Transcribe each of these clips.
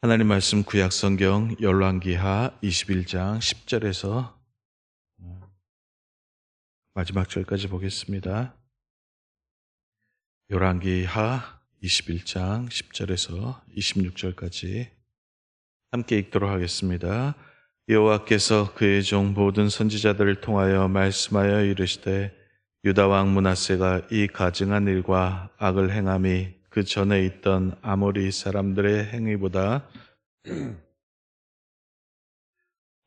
하나님 말씀 구약 성경 열왕기하 21장 10절에서 마지막 절까지 보겠습니다. 열왕기하 21장 10절에서 26절까지 함께 읽도록 하겠습니다. 여호와께서 그의 종 모든 선지자들을 통하여 말씀하여 이르시되 유다 왕 므낫세가 이 가증한 일과 악을 행함이 그 전에 있던 아모리 사람들의 행위보다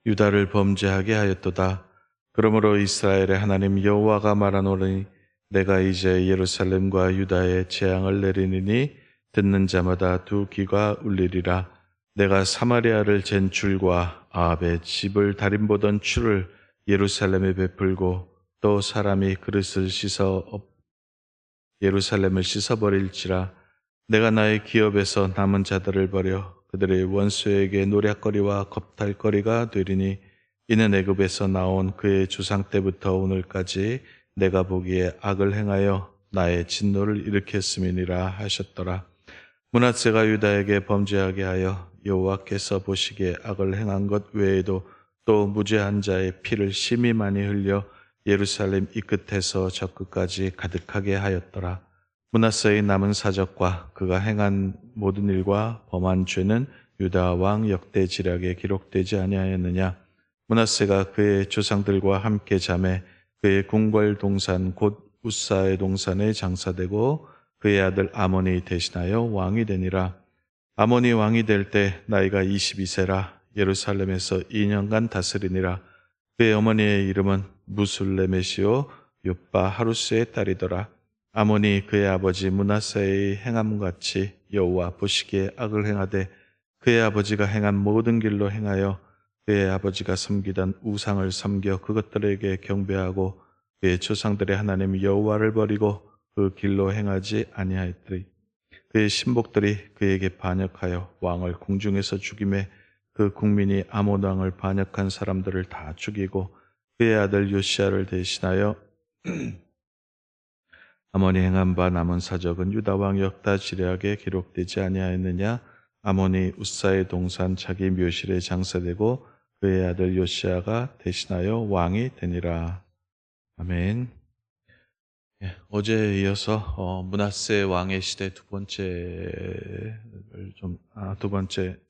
유다를 범죄하게 하였도다. 그러므로 이스라엘의 하나님 여호와가 말하노니 내가 이제 예루살렘과 유다에 재앙을 내리니 듣는 자마다 두 귀가 울리리라. 내가 사마리아를 잰 줄과 아합의 집을 다림보던 줄을 예루살렘에 베풀고 또 사람이 그릇을 예루살렘을 씻어버릴지라. 내가 나의 기업에서 남은 자들을 버려 그들의 원수에게 노략거리와 겁탈거리가 되리니 이는 애굽에서 나온 그의 조상 때부터 오늘까지 내가 보기에 악을 행하여 나의 진노를 일으켰음이니라 하셨더라. 므낫세가 유다에게 범죄하게 하여 여호와께서 보시기에 악을 행한 것 외에도 또 무죄한 자의 피를 심히 많이 흘려 예루살렘 이 끝에서 저 끝까지 가득하게 하였더라. 므낫세의 남은 사적과 그가 행한 모든 일과 범한 죄는 유다 왕 역대 지략에 기록되지 아니하였느냐. 므낫세가 그의 조상들과 함께 잠에 그의 궁궐 동산 곧 우사의 동산에 장사되고 그의 아들 아몬이 대신하여 왕이 되니라. 아몬이 왕이 될 때 나이가 22세라 예루살렘에서 2년간 다스리니라. 그의 어머니의 이름은 무술레메시오 요빠 하루스의 딸이더라. 아몬이 그의 아버지 므낫세의 행함같이 여호와 보시기에 악을 행하되 그의 아버지가 행한 모든 길로 행하여 그의 아버지가 섬기던 우상을 섬겨 그것들에게 경배하고 그의 조상들의 하나님 여호와를 버리고 그 길로 행하지 아니하였더니 그의 신복들이 그에게 반역하여 왕을 공중에서 죽이매 그 국민이 아몬 왕을 반역한 사람들을 다 죽이고 그의 아들 요시야를 대신하여 아몬이 행한 바 남은 사적은 유다 왕 역다 지략에 기록되지 아니하였느냐. 아몬이 우사의 동산 자기 묘실에 장사되고 그의 아들 요시야가 대신하여 왕이 되니라. 아멘. 어제에 이어서 므낫세 왕의 시대 두 번째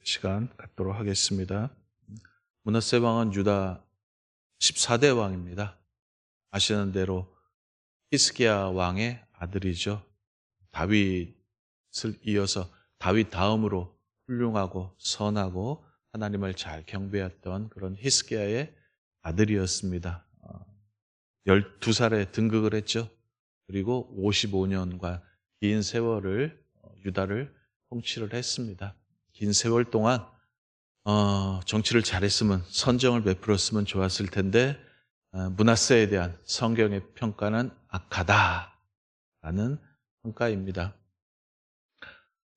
시간 갖도록 하겠습니다. 므낫세 왕은 유다 14대 왕입니다. 아시는 대로 히스기야 왕의 아들이죠. 다윗을 이어서 다윗 다음으로 훌륭하고 선하고 하나님을 잘 경배했던 그런 히스기야의 아들이었습니다. 12살에 등극을 했죠. 그리고 55년과 긴 세월을 유다를 통치를 했습니다. 긴 세월 동안 정치를 잘했으면 선정을 베풀었으면 좋았을 텐데 므낫세에 대한 성경의 평가는 악하다라는 평가입니다.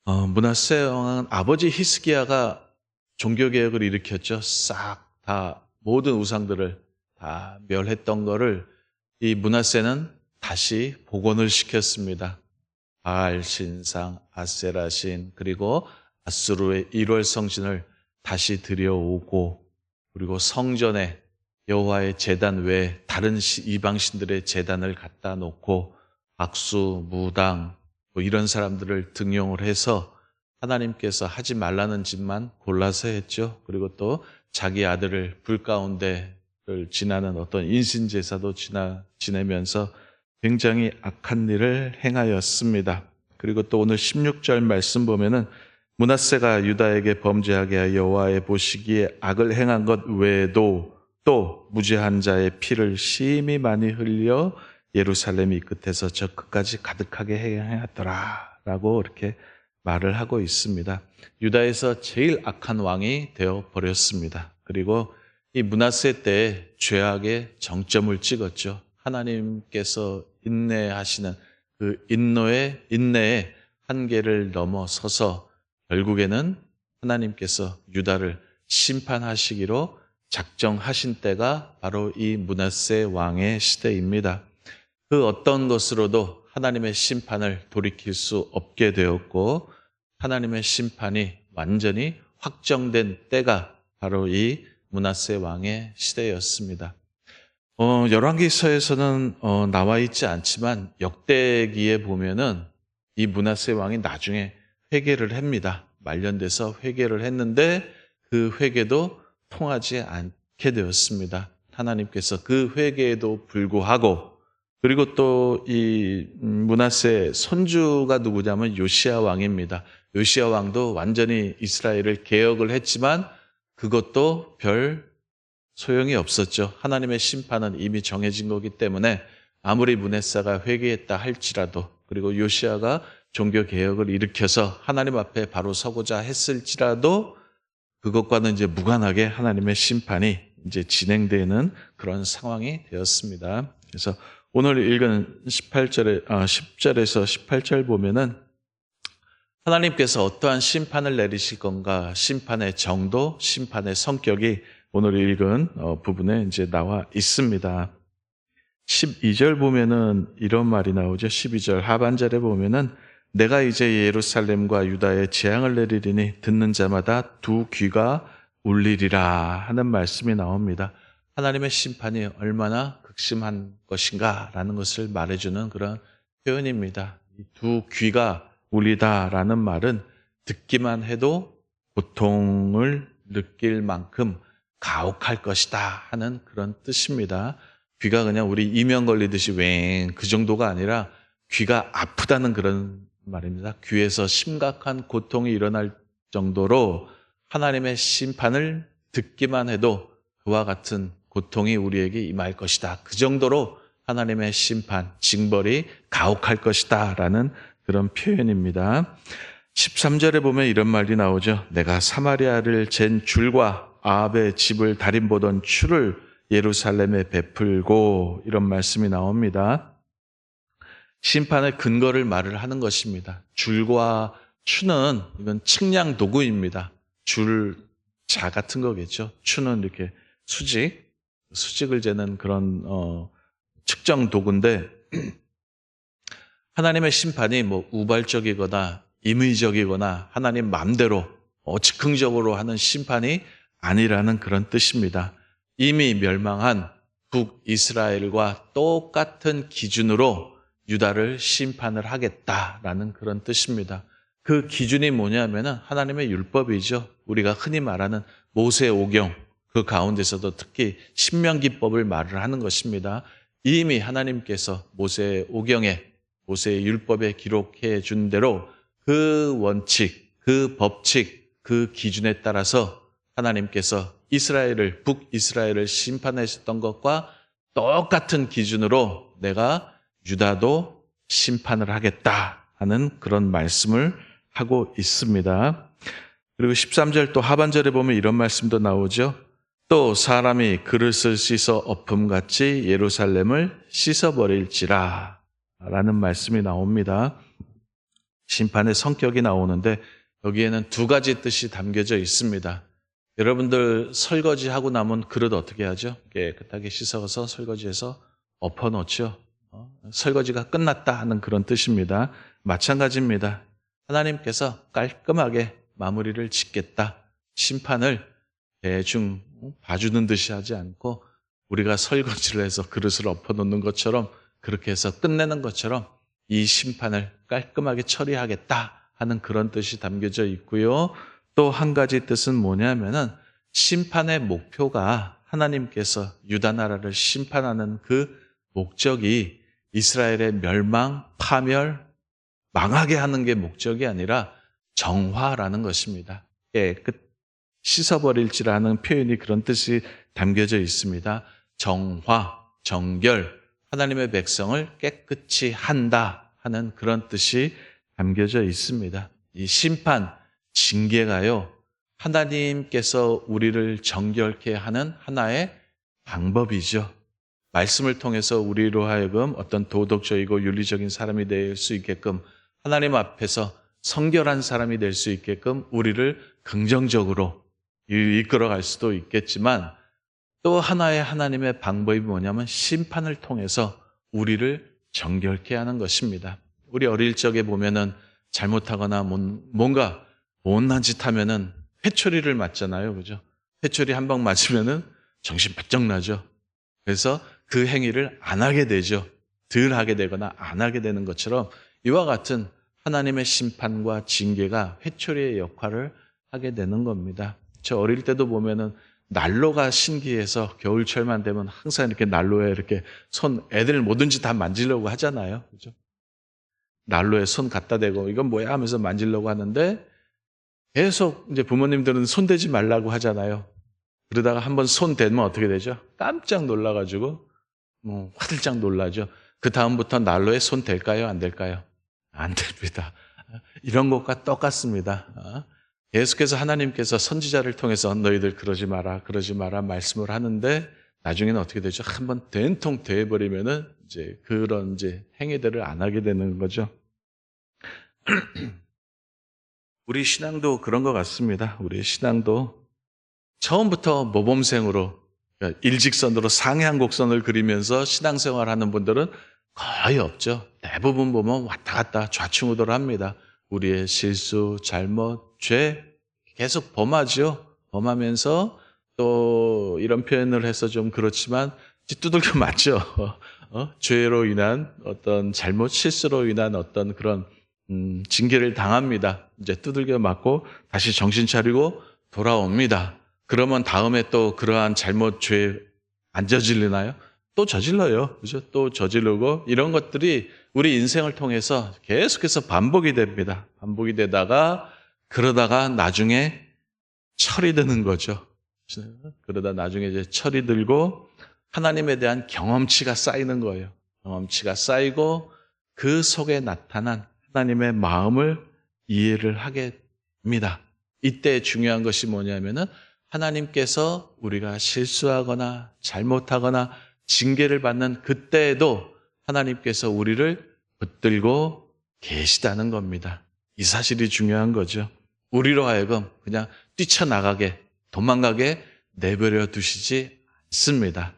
므낫세 왕은 아버지 히스기야가 종교개혁을 일으켰죠. 싹 다 모든 우상들을 다 멸했던 거를 이 므낫세는 다시 복원을 시켰습니다. 바알 신상, 아세라 신, 그리고 아수르의 1월 성신을 다시 들여오고, 그리고 성전에 여호와의 제단 외에 다른 이방 신들의 제단을 갖다 놓고 박수, 무당 이런 사람들을 등용을 해서 하나님께서 하지 말라는 짓만 골라서 했죠. 그리고 또 자기 아들을 불 가운데를 지나는 어떤 인신제사도 지내면서 굉장히 악한 일을 행하였습니다. 그리고 또 오늘 16절 말씀 보면은 므낫세가 유다에게 범죄하게 하여 여호와의 보시기에 악을 행한 것 외에도 또 무죄한 자의 피를 심히 많이 흘려 예루살렘 이 끝에서 저 끝까지 가득하게 행하였더라 라고 이렇게 말을 하고 있습니다. 유다에서 제일 악한 왕이 되어버렸습니다. 그리고 이 므낫세 때 죄악의 정점을 찍었죠. 하나님께서 인내하시는 그 인내의 한계를 넘어서서 결국에는 하나님께서 유다를 심판하시기로 작정하신 때가 바로 이 므낫세 왕의 시대입니다. 그 어떤 것으로도 하나님의 심판을 돌이킬 수 없게 되었고 하나님의 심판이 완전히 확정된 때가 바로 이 므낫세 왕의 시대였습니다. 열왕기서에서는 나와 있지 않지만 역대기에 보면은 이 므낫세 왕이 나중에 회개를 합니다. 말년돼서 회개를 했는데 그 회개도 통하지 않게 되었습니다. 하나님께서 그 회개에도 불구하고, 그리고 또 이 므낫세 손주가 누구냐면 요시야 왕입니다. 요시야 왕도 완전히 이스라엘을 개혁을 했지만 그것도 별 소용이 없었죠. 하나님의 심판은 이미 정해진 거기 때문에 아무리 므낫세가 회개했다 할지라도, 그리고 요시야가 종교 개혁을 일으켜서 하나님 앞에 바로 서고자 했을지라도 그것과는 이제 무관하게 하나님의 심판이 이제 진행되는 그런 상황이 되었습니다. 그래서 오늘 읽은 10절에서 18절 보면은 하나님께서 어떠한 심판을 내리실 건가, 심판의 정도, 심판의 성격이 오늘 읽은 부분에 이제 나와 있습니다. 12절 보면은 이런 말이 나오죠. 12절 하반절에 보면은 내가 이제 예루살렘과 유다에 재앙을 내리리니 듣는 자마다 두 귀가 울리리라 하는 말씀이 나옵니다. 하나님의 심판이 얼마나 극심한 것인가라는 것을 말해주는 그런 표현입니다. 두 귀가 울리다라는 말은 듣기만 해도 고통을 느낄 만큼 가혹할 것이다 하는 그런 뜻입니다. 귀가 그냥 우리 이명 걸리듯이 웽 그 정도가 아니라 귀가 아프다는 그런 말입니다. 귀에서 심각한 고통이 일어날 정도로 하나님의 심판을 듣기만 해도 그와 같은 고통이 우리에게 임할 것이다. 그 정도로 하나님의 심판, 징벌이 가혹할 것이다 라는 그런 표현입니다. 13절에 보면 이런 말이 나오죠. 내가 사마리아를 잰 줄과 아합의 집을 달인보던 추를 예루살렘에 베풀고, 이런 말씀이 나옵니다. 심판의 근거를 말을 하는 것입니다. 줄과 추는 이건 측량 도구입니다. 줄, 자 같은 거겠죠. 추는 이렇게 수직을 재는 그런 측정 도구인데 하나님의 심판이 뭐 우발적이거나 임의적이거나 하나님 마음대로 즉흥적으로 하는 심판이 아니라는 그런 뜻입니다. 이미 멸망한 북이스라엘과 똑같은 기준으로 유다를 심판을 하겠다라는 그런 뜻입니다. 그 기준이 뭐냐면은 하나님의 율법이죠. 우리가 흔히 말하는 모세오경, 그 가운데서도 특히 신명기법을 말을 하는 것입니다. 이미 하나님께서 모세오경에, 모세의 율법에 기록해 준 대로 그 원칙, 그 법칙, 그 기준에 따라서 하나님께서 북이스라엘을 심판하셨던 것과 똑같은 기준으로 내가 유다도 심판을 하겠다 하는 그런 말씀을 하고 있습니다. 그리고 13절 또 하반절에 보면 이런 말씀도 나오죠. 또 사람이 그릇을 씻어 엎음같이 예루살렘을 씻어버릴지라 라는 말씀이 나옵니다. 심판의 성격이 나오는데 여기에는 두 가지 뜻이 담겨져 있습니다. 여러분들 설거지하고 남은 그릇 어떻게 하죠? 깨끗하게 씻어서 설거지해서 엎어놓죠. 설거지가 끝났다 하는 그런 뜻입니다. 마찬가지입니다. 하나님께서 깔끔하게 마무리를 짓겠다. 심판을 대충 봐주는 듯이 하지 않고 우리가 설거지를 해서 그릇을 엎어놓는 것처럼, 그렇게 해서 끝내는 것처럼 이 심판을 깔끔하게 처리하겠다 하는 그런 뜻이 담겨져 있고요. 또 한 가지 뜻은 뭐냐면은 심판의 목표가 하나님께서 유다 나라를 심판하는 그 목적이 이스라엘의 멸망, 파멸, 망하게 하는 게 목적이 아니라 정화라는 것입니다. 씻어버릴지라는 표현이 그런 뜻이 담겨져 있습니다. 정화, 정결, 하나님의 백성을 깨끗이 한다 하는 그런 뜻이 담겨져 있습니다. 이 심판, 징계가요, 하나님께서 우리를 정결케 하는 하나의 방법이죠. 말씀을 통해서 우리로 하여금 어떤 도덕적이고 윤리적인 사람이 될 수 있게끔, 하나님 앞에서 성결한 사람이 될 수 있게끔 우리를 긍정적으로 이끌어갈 수도 있겠지만, 또 하나의 하나님의 방법이 뭐냐면 심판을 통해서 우리를 정결케 하는 것입니다. 우리 어릴 적에 보면은 잘못하거나 뭔가 못난 짓 하면은 회초리를 맞잖아요. 그죠? 회초리 한 방 맞으면은 정신 바짝 나죠. 그래서 그 행위를 안 하게 되죠. 덜 하게 되거나 안 하게 되는 것처럼 이와 같은 하나님의 심판과 징계가 회초리의 역할을 하게 되는 겁니다. 저 어릴 때도 보면은 난로가 신기해서 겨울철만 되면 항상 이렇게 난로에 이렇게 애들 뭐든지 다 만지려고 하잖아요. 그죠? 난로에 손 갖다 대고 이건 뭐야 하면서 만지려고 하는데 계속 이제 부모님들은 손 대지 말라고 하잖아요. 그러다가 한번 손 대면 어떻게 되죠? 깜짝 놀라가지고 화들짝 놀라죠. 그 다음부터 난로에 손 댈까요? 안 댈까요? 안 됩니다. 이런 것과 똑같습니다. 계속해서 하나님께서 선지자를 통해서 너희들 그러지 마라 말씀을 하는데 나중에는 어떻게 되죠? 한번 된통 돼버리면은 이제 그런 이제 행위들을 안 하게 되는 거죠. 우리 신앙도 그런 것 같습니다. 우리 신앙도 처음부터 모범생으로 그러니까 일직선으로 상향 곡선을 그리면서 신앙생활하는 분들은 거의 없죠. 대부분 보면 왔다 갔다 좌충우돌합니다. 우리의 실수, 잘못, 죄 계속 범하죠. 범하면서 또 이런 표현을 해서 좀 그렇지만 두들겨 맞죠. 죄로 인한 어떤 잘못, 실수로 인한 어떤 그런 징계를 당합니다. 이제 두들겨 맞고 다시 정신 차리고 돌아옵니다. 그러면 다음에 또 그러한 잘못, 죄 안 저질리나요? 또 저질러요. 그죠? 또 저지르고 이런 것들이 우리 인생을 통해서 계속해서 반복이 됩니다. 반복이 되다가 그러다가 나중에 철이 드는 거죠. 그러다 나중에 이제 철이 들고 하나님에 대한 경험치가 쌓이는 거예요. 경험치가 쌓이고 그 속에 나타난 하나님의 마음을 이해를 하게 됩니다. 이때 중요한 것이 뭐냐면은 하나님께서 우리가 실수하거나 잘못하거나 징계를 받는 그때에도 하나님께서 우리를 붙들고 계시다는 겁니다. 이 사실이 중요한 거죠. 우리로 하여금 그냥 뛰쳐나가게, 도망가게 내버려 두시지 않습니다.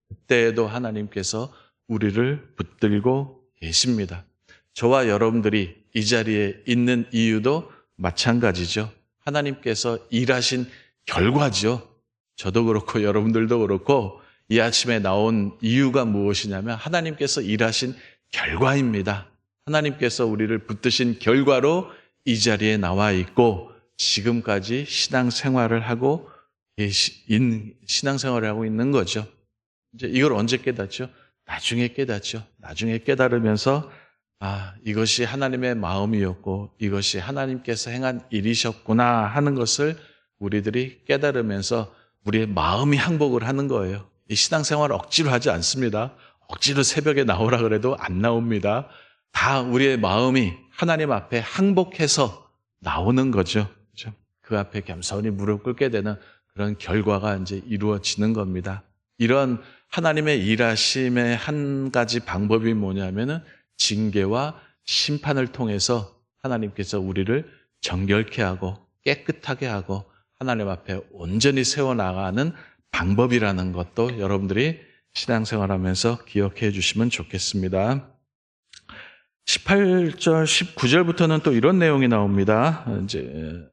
그때에도 하나님께서 우리를 붙들고 계십니다. 저와 여러분들이 이 자리에 있는 이유도 마찬가지죠. 하나님께서 일하신 결과죠. 저도 그렇고 여러분들도 그렇고 이 아침에 나온 이유가 무엇이냐면 하나님께서 일하신 결과입니다. 하나님께서 우리를 붙드신 결과로 이 자리에 나와 있고 지금까지 신앙생활을 하고 있는 거죠. 이제 이걸 언제 깨닫죠? 나중에 깨닫죠. 나중에 깨달으면서 이것이 하나님의 마음이었고 이것이 하나님께서 행한 일이셨구나 하는 것을 우리들이 깨달으면서 우리의 마음이 항복을 하는 거예요. 이 신앙생활 억지로 하지 않습니다. 억지로 새벽에 나오라 그래도 안 나옵니다. 다 우리의 마음이 하나님 앞에 항복해서 나오는 거죠. 그렇죠? 그 앞에 겸손히 무릎 꿇게 되는 그런 결과가 이제 이루어지는 겁니다. 이런 하나님의 일하심의 한 가지 방법이 뭐냐면은 징계와 심판을 통해서 하나님께서 우리를 정결케 하고 깨끗하게 하고 하나님 앞에 온전히 세워나가는 방법이라는 것도 여러분들이 신앙생활하면서 기억해 주시면 좋겠습니다. 18절, 19절부터는 또 이런 내용이 나옵니다. 이제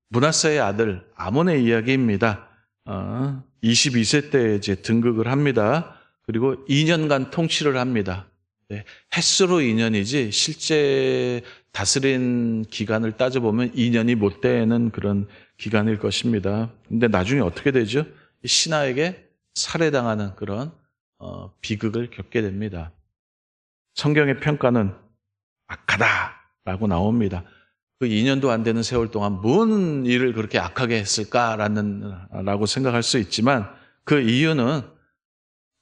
므낫세의 아들 아몬의 이야기입니다. 22세 때 이제 등극을 합니다. 그리고 2년간 통치를 합니다. 횟수로 2년이지 실제 다스린 기간을 따져보면 2년이 못 되는 그런 기간일 것입니다. 근데 나중에 어떻게 되죠? 신하에게 살해당하는 그런 비극을 겪게 됩니다. 성경의 평가는 악하다라고 나옵니다. 그 2년도 안 되는 세월 동안 뭔 일을 그렇게 악하게 했을까라고 생각할 수 있지만 그 이유는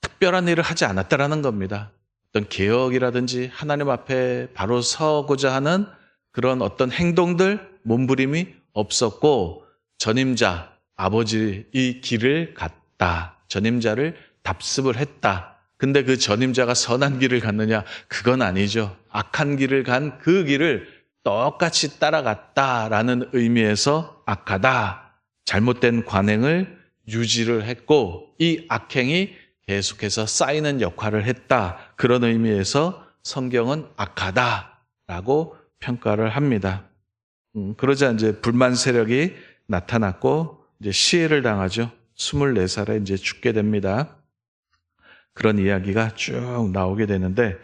특별한 일을 하지 않았다라는 겁니다. 어떤 개혁이라든지 하나님 앞에 바로 서고자 하는 그런 어떤 행동들, 몸부림이 없었고 전임자, 아버지 이 길을 갔다. 전임자를 답습을 했다. 근데 그 전임자가 선한 길을 갔느냐? 그건 아니죠. 악한 길을 간 그 길을 똑같이 따라갔다라는 의미에서 악하다. 잘못된 관행을 유지를 했고 이 악행이 계속해서 쌓이는 역할을 했다. 그런 의미에서 성경은 악하다라고 평가를 합니다. 그러자 이제 불만 세력이 나타났고 이제 시해를 당하죠. 24살에 이제 죽게 됩니다. 그런 이야기가 쭉 나오게 되는데,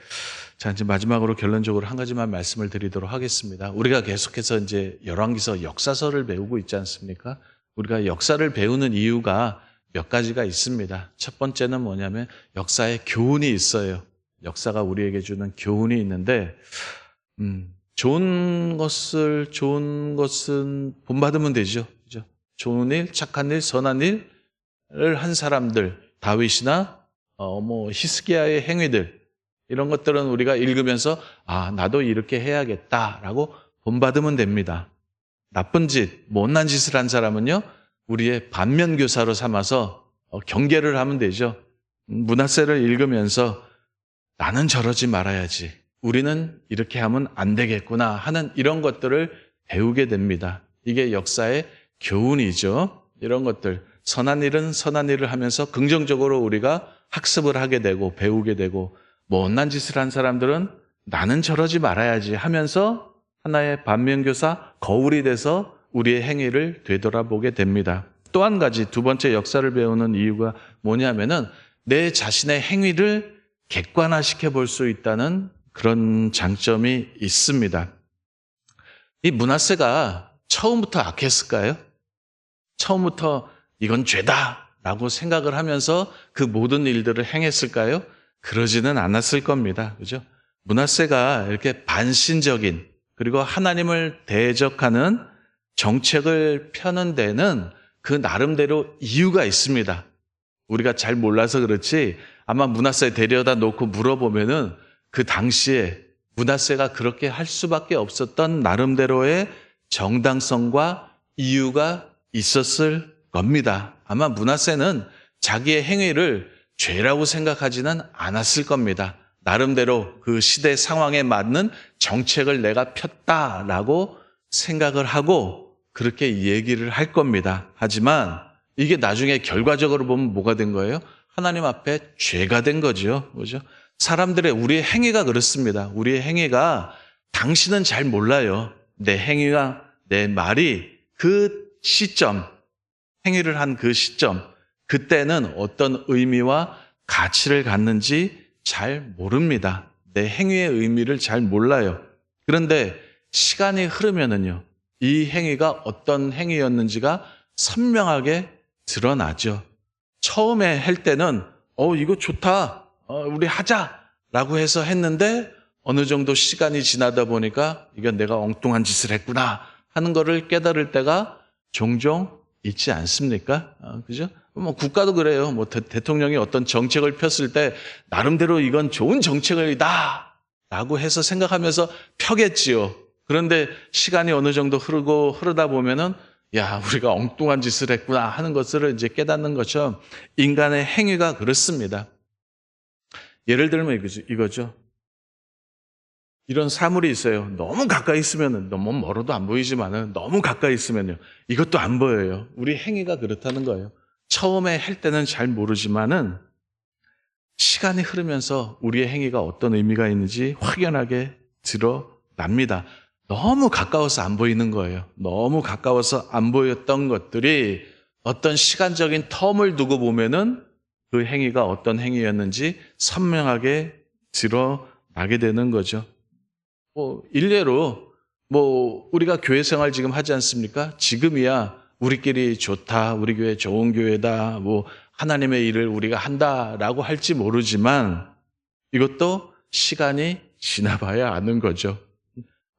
자, 이제 마지막으로 결론적으로 한 가지만 말씀을 드리도록 하겠습니다. 우리가 계속해서 이제 열왕기서 역사서를 배우고 있지 않습니까? 우리가 역사를 배우는 이유가 몇 가지가 있습니다. 첫 번째는 뭐냐면 역사에 교훈이 있어요. 역사가 우리에게 주는 교훈이 있는데, 좋은 것은 본받으면 되죠. 그죠? 좋은 일, 착한 일, 선한 일을 한 사람들, 다윗이나 히스기야의 행위들, 이런 것들은 우리가 읽으면서 나도 이렇게 해야겠다라고 본받으면 됩니다. 나쁜 짓, 못난 짓을 한 사람은요, 우리의 반면교사로 삼아서 경계를 하면 되죠. 므낫세를 읽으면서 나는 저러지 말아야지, 우리는 이렇게 하면 안 되겠구나 하는 이런 것들을 배우게 됩니다. 이게 역사의 교훈이죠. 이런 것들, 선한 일은 선한 일을 하면서 긍정적으로 우리가 학습을 하게 되고 배우게 되고, 못난 짓을 한 사람들은 나는 저러지 말아야지 하면서 하나의 반면교사, 거울이 돼서 우리의 행위를 되돌아보게 됩니다. 또 한 가지, 두 번째 역사를 배우는 이유가 뭐냐면은 내 자신의 행위를 객관화시켜 볼 수 있다는 그런 장점이 있습니다. 이 므낫세가 처음부터 악했을까요? 처음부터 이건 죄다라고 생각을 하면서 그 모든 일들을 행했을까요? 그러지는 않았을 겁니다. 그죠? 므낫세가 이렇게 반신적인, 그리고 하나님을 대적하는 정책을 펴는 데는 그 나름대로 이유가 있습니다. 우리가 잘 몰라서 그렇지 아마 므낫세 데려다 놓고 물어보면은 그 당시에 므낫세가 그렇게 할 수밖에 없었던 나름대로의 정당성과 이유가 있었을 겁니다. 아마 므낫세는 자기의 행위를 죄라고 생각하지는 않았을 겁니다. 나름대로 그 시대 상황에 맞는 정책을 내가 폈다라고 생각을 하고 그렇게 얘기를 할 겁니다. 하지만 이게 나중에 결과적으로 보면 뭐가 된 거예요? 하나님 앞에 죄가 된 거죠. 그죠? 우리의 행위가 그렇습니다. 우리의 행위가 당신은 잘 몰라요. 내 행위와 내 말이 그 시점, 행위를 한 그 시점, 그때는 어떤 의미와 가치를 갖는지 잘 모릅니다. 내 행위의 의미를 잘 몰라요. 그런데 시간이 흐르면은요, 이 행위가 어떤 행위였는지가 선명하게 드러나죠. 처음에 할 때는 이거 좋다, 우리 하자라고 해서 했는데 어느 정도 시간이 지나다 보니까 이건 내가 엉뚱한 짓을 했구나 하는 거를 깨달을 때가 종종 있지 않습니까? 그죠? 국가도 그래요. 대통령이 어떤 정책을 폈을 때 나름대로 이건 좋은 정책이다 라고 해서 생각하면서 펴겠지요. 그런데 시간이 어느 정도 흐르다 보면은 우리가 엉뚱한 짓을 했구나 하는 것을 이제 깨닫는 것처럼 인간의 행위가 그렇습니다. 예를 들면 이거죠. 이런 사물이 있어요. 너무 가까이 있으면은, 너무 멀어도 안 보이지만은 너무 가까이 있으면요, 이것도 안 보여요. 우리 행위가 그렇다는 거예요. 처음에 할 때는 잘 모르지만은 시간이 흐르면서 우리의 행위가 어떤 의미가 있는지 확연하게 드러납니다. 너무 가까워서 안 보이는 거예요. 너무 가까워서 안 보였던 것들이 어떤 시간적인 텀을 두고 보면은 그 행위가 어떤 행위였는지 선명하게 드러나게 되는 거죠. 일례로 우리가 교회 생활 지금 하지 않습니까? 지금이야 우리끼리 좋다, 우리 교회 좋은 교회다, 하나님의 일을 우리가 한다라고 할지 모르지만 이것도 시간이 지나봐야 아는 거죠.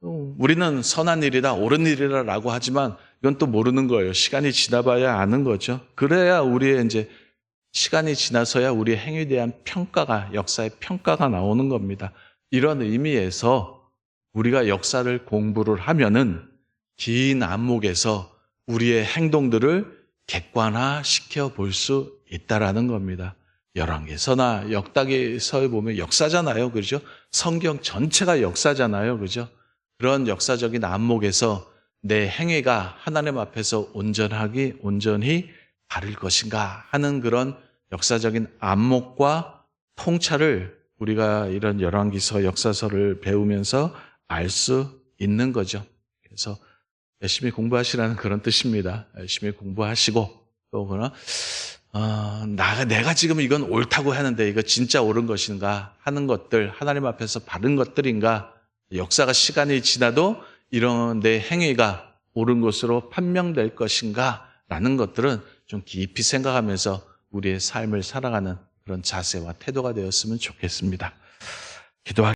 우리는 선한 일이다, 옳은 일이라고 하지만 이건 또 모르는 거예요. 시간이 지나봐야 아는 거죠. 그래야 우리의 이제 시간이 지나서야 우리의 행위에 대한 평가가, 역사의 평가가 나오는 겁니다. 이런 의미에서 우리가 역사를 공부를 하면은 긴 안목에서 우리의 행동들을 객관화시켜 볼 수 있다라는 겁니다. 열왕기서나 역다기서에 보면 역사잖아요. 그죠? 성경 전체가 역사잖아요. 그죠? 그런 역사적인 안목에서 내 행위가 하나님 앞에서 온전히 바를 것인가 하는 그런 역사적인 안목과 통찰을 우리가 이런 열왕기서 역사서를 배우면서 알 수 있는 거죠. 그래서 열심히 공부하시라는 그런 뜻입니다. 열심히 공부하시고 또 그러나 내가 지금 이건 옳다고 하는데 이거 진짜 옳은 것인가 하는 것들, 하나님 앞에서 바른 것들인가, 역사가 시간이 지나도 이런 내 행위가 옳은 것으로 판명될 것인가 라는 것들은 좀 깊이 생각하면서 우리의 삶을 살아가는 그런 자세와 태도가 되었으면 좋겠습니다. 기도하